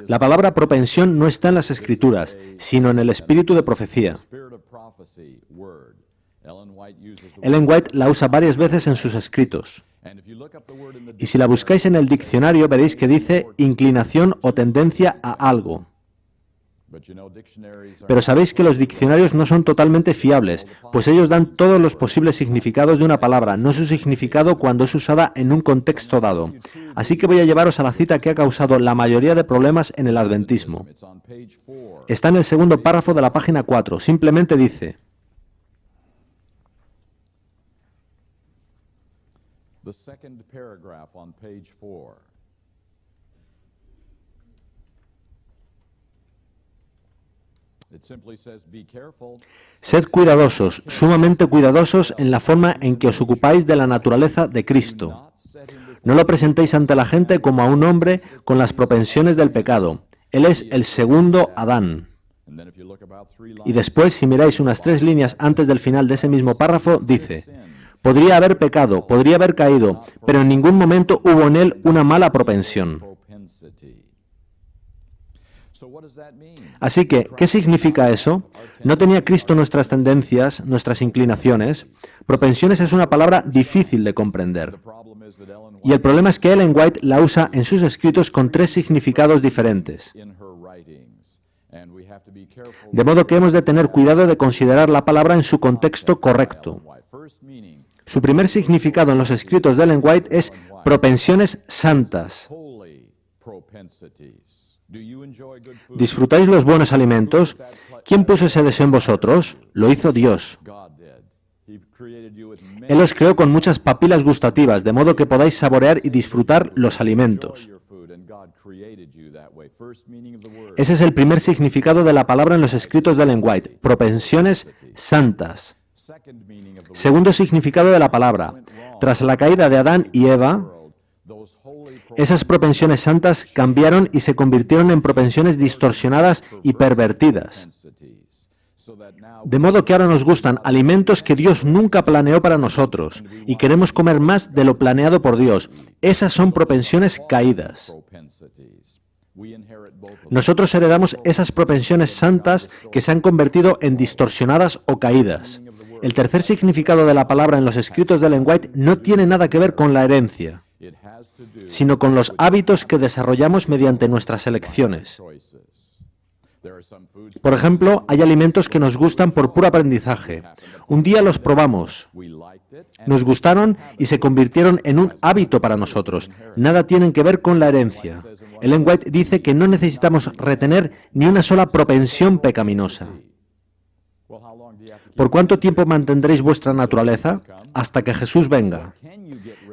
A: La palabra propensión no está en las Escrituras, sino en el espíritu de profecía. Ellen White la usa varias veces en sus escritos. Y si la buscáis en el diccionario, veréis que dice inclinación o tendencia a algo. Pero sabéis que los diccionarios no son totalmente fiables, pues ellos dan todos los posibles significados de una palabra, no su significado cuando es usada en un contexto dado. Así que voy a llevaros a la cita que ha causado la mayoría de problemas en el adventismo. Está en el segundo párrafo de la página 4. Simplemente dice:
B: The second paragraph on page 4. It simply says, be careful.
A: Sed cuidadosos, sumamente cuidadosos en la forma en que os ocupáis de la naturaleza de Cristo. No lo presentéis ante la gente como a un hombre con las propensiones del pecado. Él es el segundo Adán. Y después, si miráis unas 3 líneas antes del final de ese mismo párrafo, dice: podría haber pecado, podría haber caído, pero en ningún momento hubo en él una mala propensión. Así que, ¿qué significa eso? ¿No tenía Cristo nuestras tendencias, nuestras inclinaciones? Propensiones es una palabra difícil de comprender. Y el problema es que Ellen White la usa en sus escritos con 3 significados diferentes. De modo que hemos de tener cuidado de considerar la palabra en su contexto correcto. Su primer significado en los escritos de Ellen White es propensiones santas. ¿Disfrutáis los buenos alimentos? ¿Quién puso ese deseo en vosotros? Lo hizo Dios. Él os creó con muchas papilas gustativas, de modo que podáis saborear y disfrutar los alimentos. Ese es el primer significado de la palabra en los escritos de Ellen White, propensiones santas. Segundo significado de la palabra: tras la caída de Adán y Eva, esas propensiones santas cambiaron y se convirtieron en propensiones distorsionadas y pervertidas. De modo que ahora nos gustan alimentos que Dios nunca planeó para nosotros y queremos comer más de lo planeado por Dios. Esas son propensiones caídas. Nosotros heredamos esas propensiones santas que se han convertido en distorsionadas o caídas. El tercer significado de la palabra en los escritos de Ellen White no tiene nada que ver con la herencia, sino con los hábitos que desarrollamos mediante nuestras elecciones. Por ejemplo, hay alimentos que nos gustan por puro aprendizaje. Un día los probamos, nos gustaron y se convirtieron en un hábito para nosotros. Nada tienen que ver con la herencia. Ellen White dice que no necesitamos retener ni una sola propensión pecaminosa. ¿Por cuánto tiempo mantendréis vuestra naturaleza? Hasta que Jesús venga.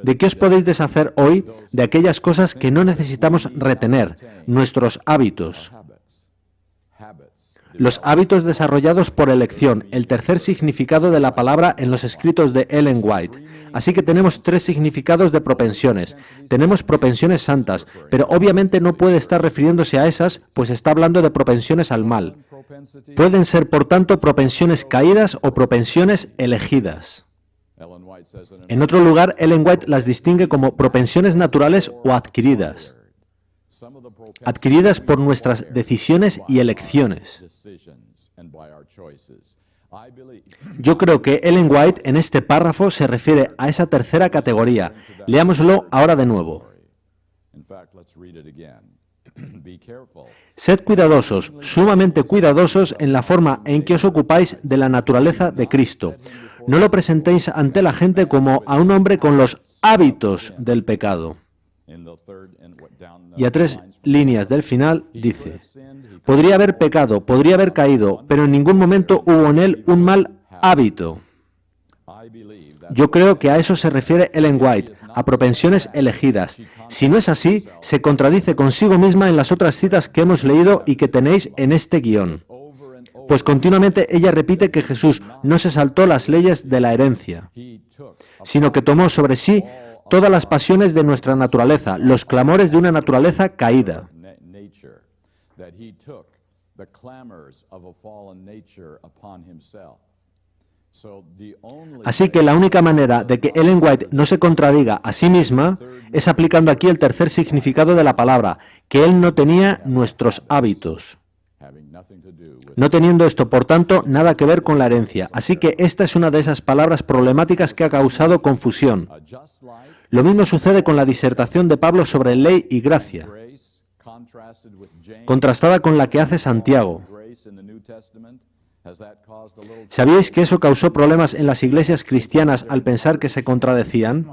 A: ¿De qué os podéis deshacer hoy? De aquellas cosas que no necesitamos retener, nuestros hábitos. Los hábitos desarrollados por elección, el tercer significado de la palabra en los escritos de Ellen White. Así que tenemos tres significados de propensiones. Tenemos propensiones santas, pero obviamente no puede estar refiriéndose a esas, pues está hablando de propensiones al mal. Pueden ser, por tanto, propensiones caídas o propensiones elegidas. En otro lugar, Ellen White las distingue como propensiones naturales o adquiridas. Adquiridas por nuestras decisiones y elecciones. Yo creo que Ellen White en este párrafo se refiere a esa tercera categoría. Leámoslo ahora de nuevo. Sed cuidadosos, sumamente cuidadosos en la forma en que os ocupáis de la naturaleza de Cristo. No lo presentéis ante la gente como a un hombre con los hábitos del pecado. Y a 3 líneas del final dice, podría haber pecado, podría haber caído, pero en ningún momento hubo en él un mal hábito. Yo creo que a eso se refiere Ellen White, a propensiones elegidas. Si no es así, se contradice consigo misma en las otras citas que hemos leído y que tenéis en este guión. Pues continuamente ella repite que Jesús no se saltó las leyes de la herencia, sino que tomó sobre sí todas las pasiones de nuestra naturaleza, los clamores de una naturaleza caída. Así que la única manera de que Ellen White no se contradiga a sí misma es aplicando aquí el tercer significado de la palabra, que él no tenía nuestros hábitos. No teniendo esto, por tanto, nada que ver con la herencia. Así que esta es una de esas palabras problemáticas que ha causado confusión. Lo mismo sucede con la disertación de Pablo sobre ley y gracia, contrastada con la que hace Santiago. ¿Sabíais que eso causó problemas en las iglesias cristianas al pensar que se contradecían?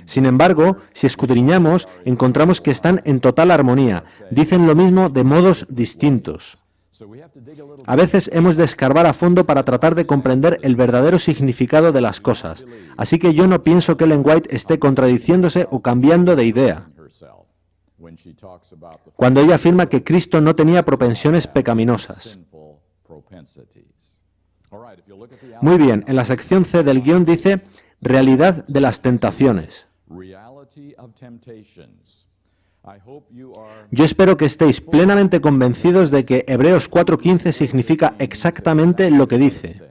A: Sin embargo, si escudriñamos, encontramos que están en total armonía. Dicen lo mismo de modos distintos. A veces hemos de escarbar a fondo para tratar de comprender el verdadero significado de las cosas. Así que yo no pienso que Ellen White esté contradiciéndose o cambiando de idea cuando ella afirma que Cristo no tenía propensiones pecaminosas. Muy bien, en la sección C del guión dice realidad de las tentaciones. Yo espero que estéis plenamente convencidos de que Hebreos 4:15 significa exactamente lo que dice.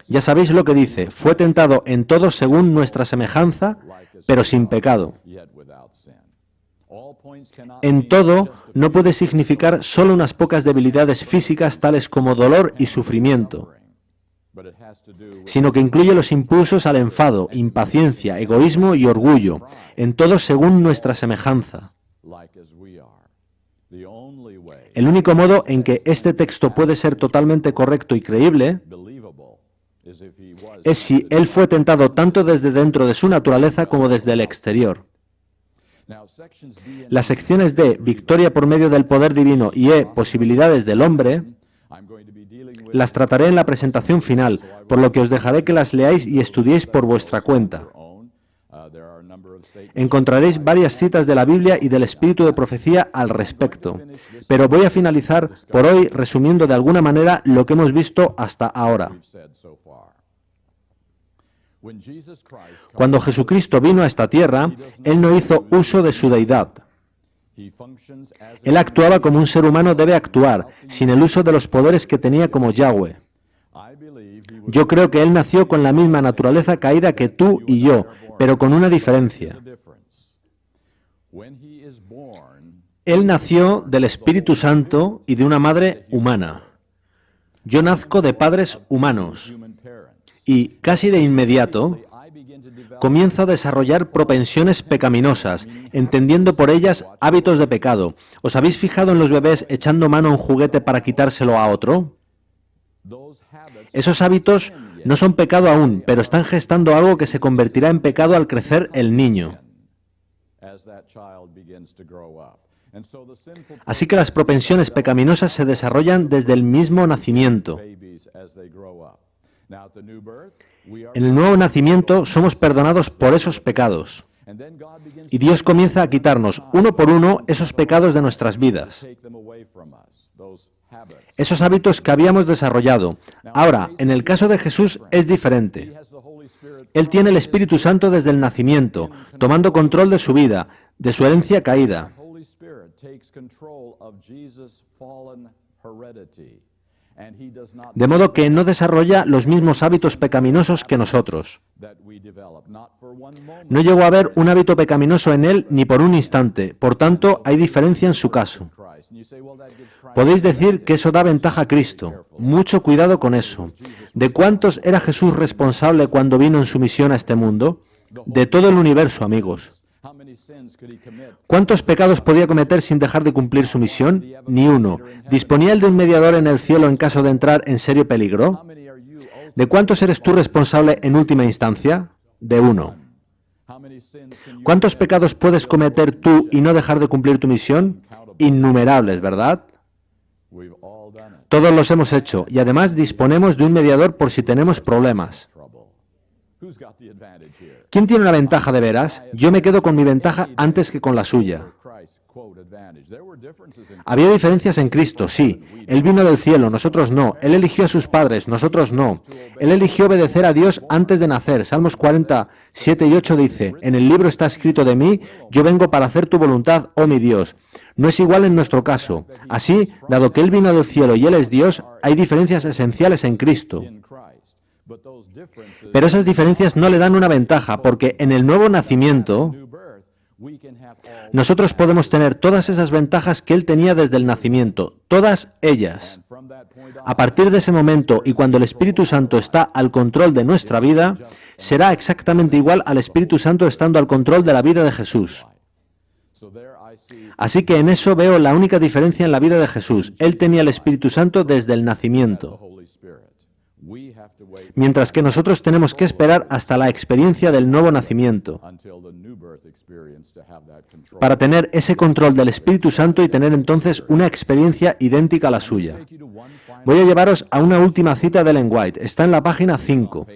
A: Ya sabéis lo que dice, fue tentado en todo según nuestra semejanza, pero sin pecado. En todo no puede significar solo unas pocas debilidades físicas tales como dolor y sufrimiento, sino que incluye los impulsos al enfado, impaciencia, egoísmo y orgullo, en todo según nuestra semejanza. El único modo en que este texto puede ser totalmente correcto y creíble es si él fue tentado tanto desde dentro de su naturaleza como desde el exterior. Las secciones D, victoria por medio del poder divino, y E, posibilidades del hombre, las trataré en la presentación final, por lo que os dejaré que las leáis y estudiéis por vuestra cuenta. Encontraréis varias citas de la Biblia y del espíritu de profecía al respecto, pero voy a finalizar por hoy resumiendo de alguna manera lo que hemos visto hasta ahora. Cuando Jesucristo vino a esta tierra, Él no hizo uso de su deidad. Él actuaba como un ser humano debe actuar, sin el uso de los poderes que tenía como Yahweh. Yo creo que Él nació con la misma naturaleza caída que tú y yo, pero con una diferencia. Él nació del Espíritu Santo y de una madre humana. Yo nazco de padres humanos. Y, casi de inmediato, comienzo a desarrollar propensiones pecaminosas, entendiendo por ellas hábitos de pecado. ¿Os habéis fijado en los bebés echando mano a un juguete para quitárselo a otro? Esos hábitos no son pecado aún, pero están gestando algo que se convertirá en pecado al crecer el niño. Así que las propensiones pecaminosas se desarrollan desde el mismo nacimiento. En el nuevo nacimiento somos perdonados por esos pecados. Y Dios comienza a quitarnos uno por uno esos pecados de nuestras vidas, esos hábitos que habíamos desarrollado. Ahora, en el caso de Jesús es diferente. Él tiene el Espíritu Santo desde el nacimiento, tomando control de su vida, de su herencia caída. De modo que no desarrolla los mismos hábitos pecaminosos que nosotros. No llegó a haber un hábito pecaminoso en él ni por un instante, por tanto hay diferencia en su caso. Podéis decir que eso da ventaja a Cristo. Mucho cuidado con eso. ¿De cuántos era Jesús responsable cuando vino en su misión a este mundo? De todo el universo, amigos. ¿Cuántos pecados podía cometer sin dejar de cumplir su misión? Ni uno. ¿Disponía él de un mediador en el cielo en caso de entrar en serio peligro? ¿De cuántos eres tú responsable en última instancia? De uno. ¿Cuántos pecados puedes cometer tú y no dejar de cumplir tu misión? Innumerables, ¿verdad? Todos los hemos hecho y además disponemos de un mediador por si tenemos problemas. ¿Quién tiene una ventaja de veras? Yo me quedo con mi ventaja antes que con la suya. Había diferencias en Cristo, sí. Él vino del cielo, nosotros no. Él eligió a sus padres, nosotros no. Él eligió obedecer a Dios antes de nacer. Salmos 47 y 8 dice, en el libro está escrito de mí, yo vengo para hacer tu voluntad, oh mi Dios. No es igual en nuestro caso. Así, dado que Él vino del cielo y Él es Dios, hay diferencias esenciales en Cristo. Pero esas diferencias no le dan una ventaja, porque en el nuevo nacimiento nosotros podemos tener todas esas ventajas que Él tenía desde el nacimiento, todas ellas. A partir de ese momento y cuando el Espíritu Santo está al control de nuestra vida, será exactamente igual al Espíritu Santo estando al control de la vida de Jesús. Así que en eso veo la única diferencia en la vida de Jesús. Él tenía el Espíritu Santo desde el nacimiento. Mientras que nosotros tenemos que esperar hasta la experiencia del nuevo nacimiento para tener ese control del Espíritu Santo y tener entonces una experiencia idéntica a la suya. Voy a llevaros a una última cita de Ellen White. Está en la página 5.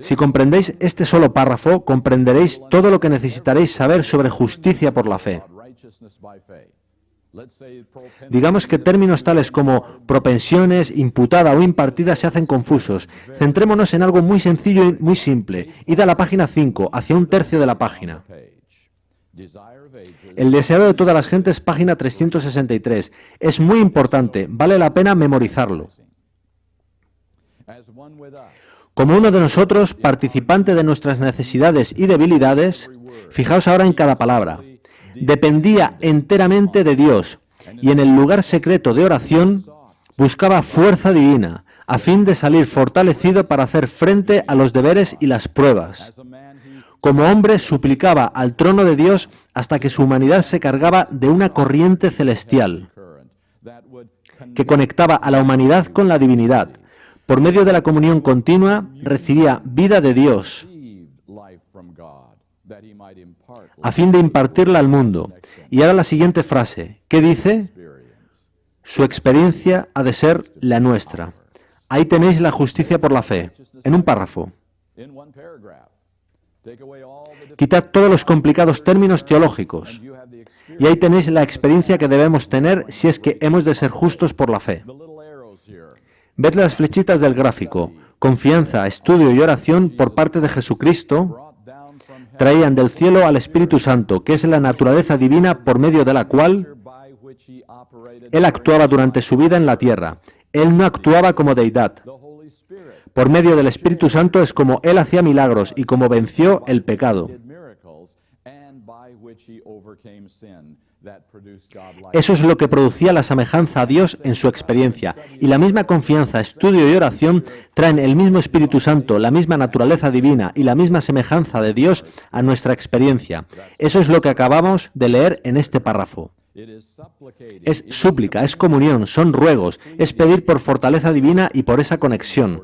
A: Si comprendéis este solo párrafo, comprenderéis todo lo que necesitaréis saber sobre justicia por la fe. Digamos que términos tales como propensiones, imputada o impartida se hacen confusos. Centrémonos en algo muy sencillo y muy simple. Id a la página 5, hacia un tercio de la página. El deseo de todas las gentes, página 363. Es muy importante, vale la pena memorizarlo. Como uno de nosotros, participante de nuestras necesidades y debilidades, fijaos ahora en cada palabra. Dependía enteramente de Dios y en el lugar secreto de oración buscaba fuerza divina a fin de salir fortalecido para hacer frente a los deberes y las pruebas. Como hombre suplicaba al trono de Dios hasta que su humanidad se cargaba de una corriente celestial que conectaba a la humanidad con la divinidad. Por medio de la comunión continua recibía vida de Dios a fin de impartirla al mundo. Y ahora la siguiente frase. ¿Qué dice? Su experiencia ha de ser la nuestra. Ahí tenéis la justicia por la fe, en un párrafo. Quitad todos los complicados términos teológicos. Y ahí tenéis la experiencia que debemos tener si es que hemos de ser justos por la fe. Ved las flechitas del gráfico. Confianza, estudio y oración por parte de Jesucristo traían del cielo al Espíritu Santo, que es la naturaleza divina por medio de la cual Él actuaba durante su vida en la tierra. Él no actuaba como deidad. Por medio del Espíritu Santo es como Él hacía milagros y como venció el pecado. Eso es lo que producía la semejanza a Dios en su experiencia. Y la misma confianza, estudio y oración traen el mismo Espíritu Santo, la misma naturaleza divina y la misma semejanza de Dios a nuestra experiencia. Eso es lo que acabamos de leer en este párrafo. Es súplica, es comunión, son ruegos, es pedir por fortaleza divina y por esa conexión.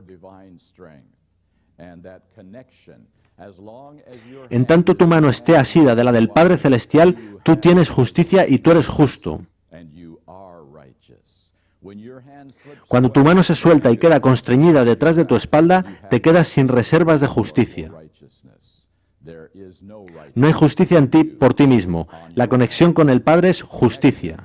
A: En tanto tu mano esté asida de la del Padre Celestial, tú tienes justicia y tú eres justo. Cuando tu mano se suelta y queda constreñida detrás de tu espalda, te quedas sin reservas de justicia. No hay justicia en ti por ti mismo. La conexión con el Padre es justicia.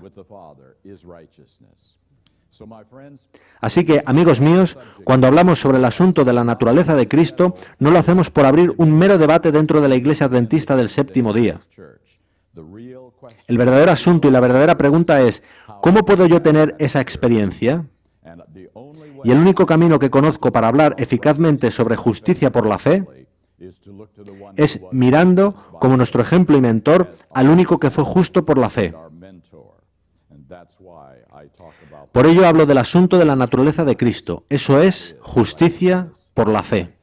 A: Así que, amigos míos, cuando hablamos sobre el asunto de la naturaleza de Cristo, no lo hacemos por abrir un mero debate dentro de la Iglesia Adventista del séptimo día. El verdadero asunto y la verdadera pregunta es, ¿cómo puedo yo tener esa experiencia? Y el único camino que conozco para hablar eficazmente sobre justicia por la fe es mirando como nuestro ejemplo y mentor al único que fue justo por la fe. Por ello hablo del asunto de la naturaleza de Cristo. Eso es justicia por la fe.